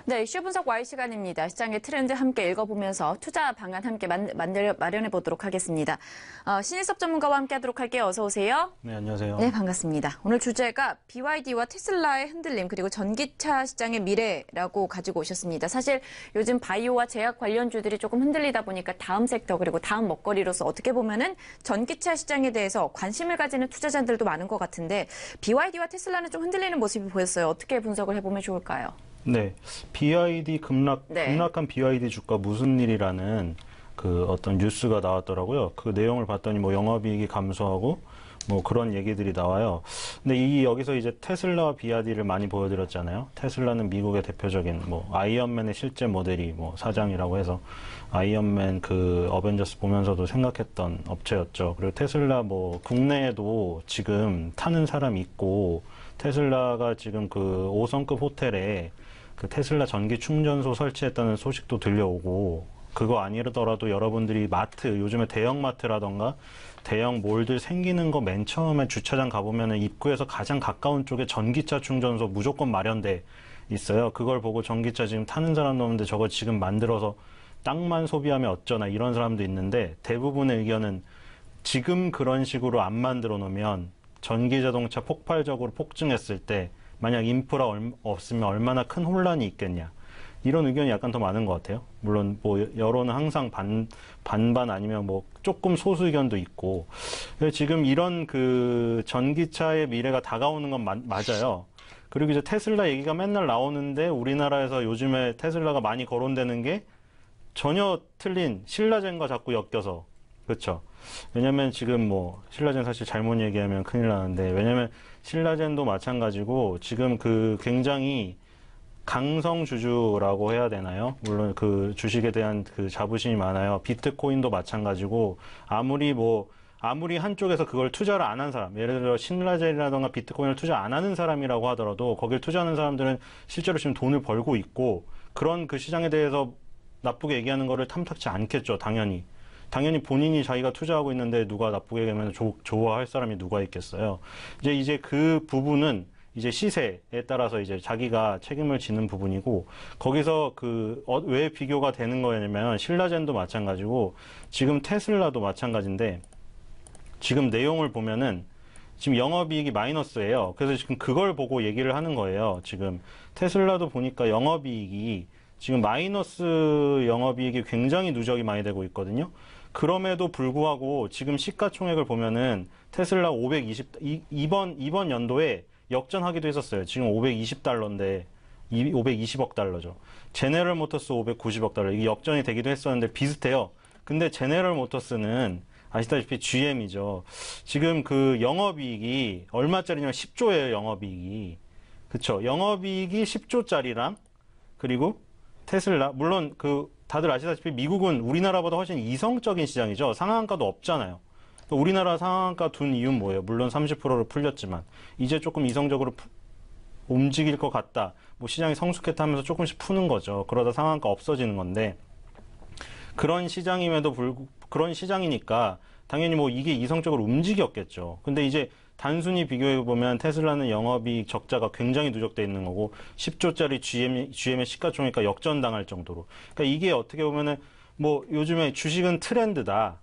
네, 이슈 분석 Y 시간입니다. 시장의 트렌드 함께 읽어보면서 투자 방안 함께 마련해 보도록 하겠습니다. 신일섭 전문가와 함께 하도록 할게요. 어서 오세요. 네, 안녕하세요. 네, 반갑습니다. 오늘 주제가 BYD와 테슬라의 흔들림 그리고 전기차 시장의 미래라고 가지고 오셨습니다. 사실 요즘 바이오와 제약 관련주들이 조금 흔들리다 보니까 다음 섹터 그리고 다음 먹거리로서 어떻게 보면은 전기차 시장에 대해서 관심을 가지는 투자자들도 많은 것 같은데 BYD와 테슬라는 좀 흔들리는 모습이 보였어요. 어떻게 분석을 해보면 좋을까요? 네, 급락한 BYD 주가 무슨 일이라는 그 어떤 뉴스가 나왔더라고요. 그 내용을 봤더니 뭐 영업이익이 감소하고 뭐 그런 얘기들이 나와요. 근데 여기서 이제 테슬라와 BYD를 많이 보여드렸잖아요. 테슬라는 미국의 대표적인 뭐 아이언맨의 실제 모델이 뭐 사장이라고 해서 아이언맨 그 어벤져스 보면서도 생각했던 업체였죠. 그리고 테슬라 뭐 국내에도 지금 타는 사람이 있고 테슬라가 지금 그 5성급 호텔에 그 테슬라 전기 충전소 설치했다는 소식도 들려오고, 그거 아니더라도 여러분들이 마트, 요즘에 대형 마트라던가 대형 몰들 생기는 거 맨 처음에 주차장 가보면은 입구에서 가장 가까운 쪽에 전기차 충전소 무조건 마련돼 있어요. 그걸 보고 전기차 지금 타는 사람도 없는데 저거 지금 만들어서 땅만 소비하면 어쩌나 이런 사람도 있는데, 대부분의 의견은 지금 그런 식으로 안 만들어 놓으면 전기 자동차 폭발적으로 폭증했을 때 만약 인프라 없으면 얼마나 큰 혼란이 있겠냐, 이런 의견이 약간 더 많은 것 같아요. 물론 뭐 여론은 항상 반반 아니면 뭐 조금 소수 의견도 있고, 지금 이런 그 전기차의 미래가 다가오는 건 맞아요. 그리고 이제 테슬라 얘기가 맨날 나오는데 우리나라에서 요즘에 테슬라가 많이 거론되는 게 전혀 틀린 신라젠과 자꾸 엮여서, 그렇죠. 왜냐면 지금 뭐 신라젠 사실 잘못 얘기하면 큰일 나는데, 왜냐면 신라젠도 마찬가지고 지금 그 굉장히 강성주주라고 해야 되나요? 물론 그 주식에 대한 그 자부심이 많아요. 비트코인도 마찬가지고, 아무리 한쪽에서 그걸 투자를 안 한 사람, 예를 들어 신라젠이라던가 비트코인을 투자 안 하는 사람이라고 하더라도 거길 투자하는 사람들은 실제로 지금 돈을 벌고 있고, 그런 그 시장에 대해서 나쁘게 얘기하는 거를 탐탁지 않겠죠. 당연히 본인이 자기가 투자하고 있는데 누가 나쁘게 얘기하면 좋아할 사람이 누가 있겠어요. 이제 그 부분은 이제 시세에 따라서 이제 자기가 책임을 지는 부분이고, 거기서 왜 비교가 되는 거냐면 신라젠도 마찬가지고 지금 테슬라도 마찬가지인데, 지금 내용을 보면은 지금 영업이익이 마이너스예요. 그래서 지금 그걸 보고 얘기를 하는 거예요. 지금 테슬라도 보니까 영업이익이 지금 마이너스 영업이익이 굉장히 누적이 많이 되고 있거든요. 그럼에도 불구하고 지금 시가총액을 보면은 테슬라 이번 연도에 역전하기도 했었어요. 지금 520달러인데 520억 달러죠. 제네럴 모터스 590억 달러, 이게 역전이 되기도 했었는데 비슷해요. 근데 제네럴 모터스는 아시다시피 GM이죠. 지금 그 영업이익이 얼마짜리냐면 10조예요, 영업이익이. 그쵸. 영업이익이 10조짜리랑, 그리고 테슬라, 물론 다들 아시다시피 미국은 우리나라보다 훨씬 이성적인 시장이죠. 상한가도 없잖아요. 우리나라 상한가 둔 이유는 뭐예요? 물론 30%를 풀렸지만 이제 조금 이성적으로 움직일 것 같다, 뭐 시장이 성숙했다면서 조금씩 푸는 거죠. 그러다 상한가 없어지는 건데, 그런 시장이니까 당연히 뭐 이게 이성적으로 움직였겠죠. 근데 이제 단순히 비교해보면 테슬라는 영업이익 적자가 굉장히 누적돼 있는 거고, 10조짜리 GM의 시가총액과 역전당할 정도로. 그러니까 이게 어떻게 보면은 뭐 요즘에 주식은 트렌드다,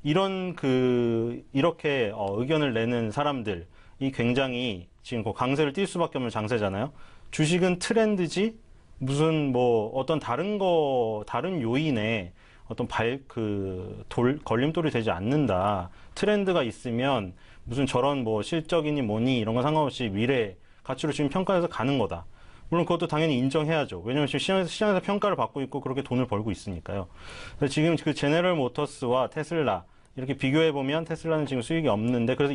이렇게 의견을 내는 사람들이 굉장히 지금 강세를 띌 수밖에 없는 장세잖아요. 주식은 트렌드지 무슨 뭐 어떤 다른 요인에 어떤 걸림돌이 되지 않는다. 트렌드가 있으면 무슨 저런 뭐 실적이니 뭐니 이런 거 상관없이 미래 가치로 지금 평가해서 가는 거다. 물론 그것도 당연히 인정해야죠. 왜냐면 지금 시장에서 평가를 받고 있고 그렇게 돈을 벌고 있으니까요. 그래서 지금 그 제네럴 모터스와 테슬라 이렇게 비교해보면 테슬라는 지금 수익이 없는데, 그래서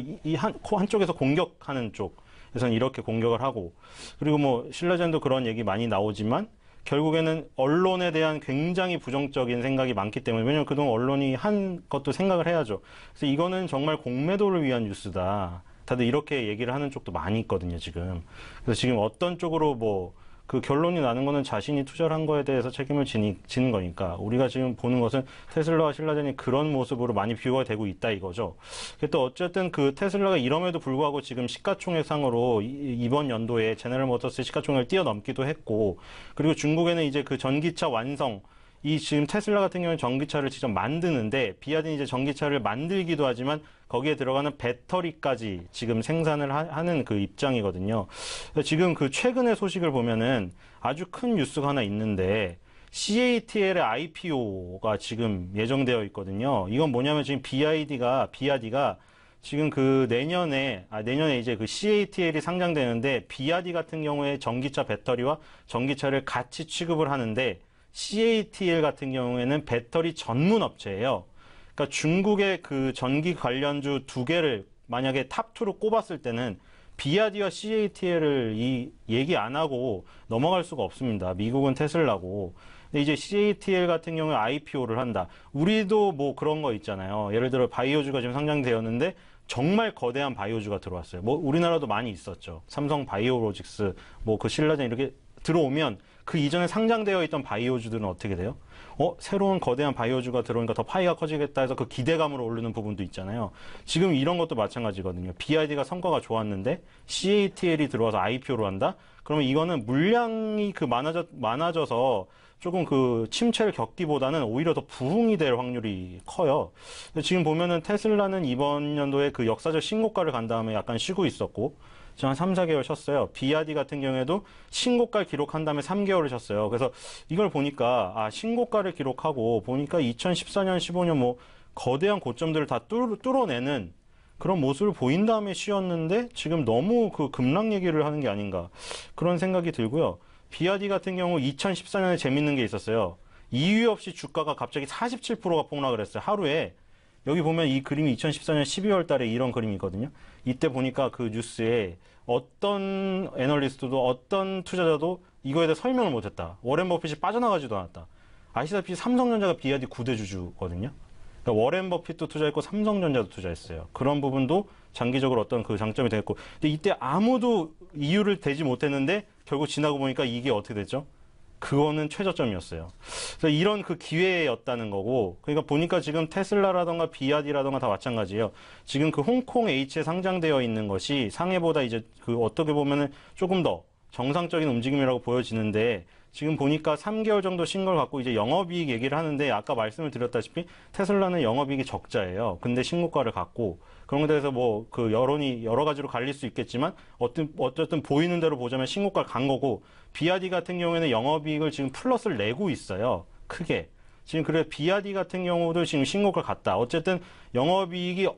한쪽에서 공격하는 쪽에서는 이렇게 공격을 하고, 그리고 뭐 신라젠도 그런 얘기 많이 나오지만 결국에는 언론에 대한 굉장히 부정적인 생각이 많기 때문에, 왜냐면 그동안 언론이 한 것도 생각을 해야죠. 그래서 이거는 정말 공매도를 위한 뉴스다, 다들 이렇게 얘기를 하는 쪽도 많이 있거든요, 지금. 그래서 지금 어떤 쪽으로 뭐 그 결론이 나는 거는 자신이 투자를 한 거에 대해서 책임을 지는 거니까 우리가 지금 보는 것은 테슬라와 신라젠이 그런 모습으로 많이 비유가 되고 있다 이거죠. 또 어쨌든 그 테슬라가 이럼에도 불구하고 지금 시가총액상으로 이번 연도에 제너럴 모터스의 시가총액을 뛰어넘기도 했고, 그리고 중국에는 이제 그 전기차 완성, 이 지금 테슬라 같은 경우는 전기차를 직접 만드는데 비아디는 이제 전기차를 만들기도 하지만 거기에 들어가는 배터리까지 지금 생산을 하는 그 입장이거든요. 지금 그 최근의 소식을 보면은 아주 큰 뉴스가 하나 있는데 CATL의 IPO가 지금 예정되어 있거든요. 이건 뭐냐면 지금 비아디가 지금 그 내년에 이제 그 CATL이 상장되는데 비아디 같은 경우에 전기차 배터리와 전기차를 같이 취급을 하는데 CATL 같은 경우에는 배터리 전문 업체예요. 그러니까 중국의 그 전기 관련주 두 개를 만약에 탑2로 꼽았을 때는 비아디와 CATL을 얘기 안 하고 넘어갈 수가 없습니다. 미국은 테슬라고. 근데 이제 CATL 같은 경우에 IPO를 한다. 우리도 뭐 그런 거 있잖아요. 예를 들어 바이오주가 지금 상장되었는데 정말 거대한 바이오주가 들어왔어요. 뭐 우리나라도 많이 있었죠. 삼성 바이오로직스, 뭐 그 신라젠 이렇게 들어오면 그 이전에 상장되어 있던 바이오주들은 어떻게 돼요? 새로운 거대한 바이오주가 들어오니까 더 파이가 커지겠다 해서 그 기대감으로 오르는 부분도 있잖아요. 지금 이런 것도 마찬가지거든요. BID가 성과가 좋았는데 CATL이 들어와서 IPO로 한다? 그러면 이거는 물량이 그 많아져서 조금 그 침체를 겪기보다는 오히려 더 부흥이 될 확률이 커요. 근데 지금 보면은 테슬라는 이번 연도에 그 역사적 신고가를 간 다음에 약간 쉬고 있었고, 지금 한 3, 4개월 쉬었어요. 비아디 같은 경우에도 신고가를 기록한 다음에 3개월을 쉬었어요. 그래서 이걸 보니까, 신고가를 기록하고 보니까 2014년, 15년 뭐 거대한 고점들을 다 뚫어내는 그런 모습을 보인 다음에 쉬었는데 지금 너무 그 급락 얘기를 하는 게 아닌가 그런 생각이 들고요. 비아디 같은 경우 2014년에 재밌는 게 있었어요. 이유 없이 주가가 갑자기 47%가 폭락을 했어요. 하루에. 여기 보면 이 그림이 2014년 12월 달에 이런 그림이 있거든요. 이때 보니까 그 뉴스에 어떤 애널리스트도 어떤 투자자도 이거에 대해 설명을 못했다. 워렌 버핏이 빠져나가지도 않았다. 아시다시피 삼성전자가 비아디 9대 주주거든요. 그러니까 워렌 버핏도 투자했고 삼성전자도 투자했어요. 그런 부분도 장기적으로 어떤 그 장점이 되겠고. 근데 이때 아무도 이유를 대지 못했는데 결국 지나고 보니까 이게 어떻게 됐죠? 그거는 최저점이었어요. 그래서 이런 그 기회였다는 거고, 그러니까 보니까 지금 테슬라라던가 비아디라던가 다 마찬가지예요. 지금 그 홍콩 H에 상장되어 있는 것이 상해보다 이제 그 어떻게 보면은 조금 더 정상적인 움직임이라고 보여지는데, 지금 보니까 3개월 정도 쉰 걸 갖고 이제 영업이익 얘기를 하는데, 아까 말씀을 드렸다시피 테슬라는 영업이익이 적자예요. 근데 신고가를 갖고, 그런 것에 대해서 뭐 그 여론이 여러 가지로 갈릴 수 있겠지만 어쨌든 보이는 대로 보자면 신고가를 간 거고, 비아디 같은 경우에는 영업이익을 지금 플러스를 내고 있어요. 크게. 지금 그래 비아디 같은 경우도 지금 신고가를 갔다. 어쨌든 영업이익이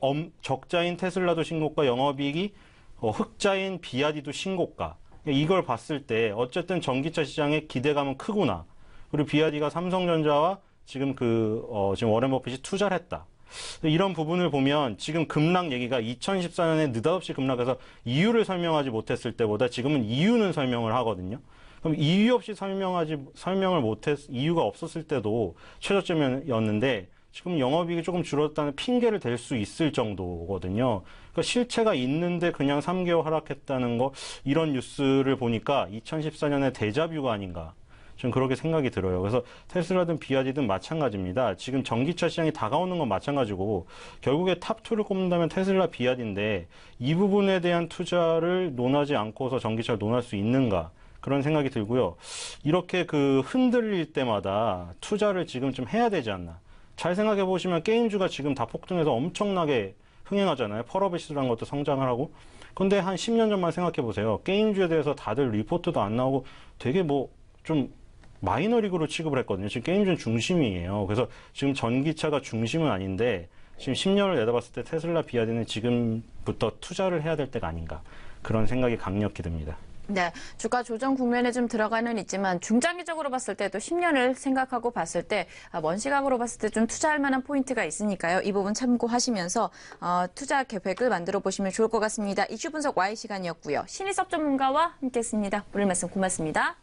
적자인 테슬라도 신고가, 영업이익이 흑자인 비아디도 신고가. 이걸 봤을 때 어쨌든 전기차 시장의 기대감은 크구나. 그리고 비아디가 삼성전자와 지금 지금 워렌 버핏이 투자를 했다. 이런 부분을 보면 지금 급락 얘기가 2014년에 느닷없이 급락해서 이유를 설명하지 못했을 때보다 지금은 이유는 설명을 하거든요. 그럼 이유 없이 이유가 없었을 때도 최저점이었는데 지금 영업이익이 조금 줄었다는 핑계를 댈 수 있을 정도거든요. 그러니까 실체가 있는데 그냥 3개월 하락했다는 거, 이런 뉴스를 보니까 2014년에 데자뷰가 아닌가. 좀 그렇게 생각이 들어요. 그래서 테슬라든 비아디든 마찬가지입니다. 지금 전기차 시장이 다가오는 건 마찬가지고 결국에 탑2를 꼽는다면 테슬라, 비아디인데 이 부분에 대한 투자를 논하지 않고서 전기차를 논할 수 있는가, 그런 생각이 들고요. 이렇게 그 흔들릴 때마다 투자를 지금 좀 해야 되지 않나. 잘 생각해 보시면 게임주가 지금 다 폭등해서 엄청나게 흥행하잖아요. 펄어비스라는 것도 성장을 하고. 근데 한 10년 전만 생각해 보세요. 게임주에 대해서 다들 리포트도 안 나오고 되게 뭐 좀 마이너리그로 취급을 했거든요. 지금 게임주는 중심이에요. 그래서 지금 전기차가 중심은 아닌데 지금 10년을 내다봤을 때 테슬라, 비아디는 지금부터 투자를 해야 될 때가 아닌가, 그런 생각이 강력히 듭니다. 네, 주가 조정 국면에 좀 들어가는 있지만 중장기적으로 봤을 때도 10년을 생각하고 봤을 때 먼 시각으로 봤을 때 좀 투자할 만한 포인트가 있으니까요. 이 부분 참고하시면서 투자 계획을 만들어 보시면 좋을 것 같습니다. 이슈 분석 Y 시간이었고요. 신희섭 전문가와 함께했습니다. 오늘 말씀 고맙습니다.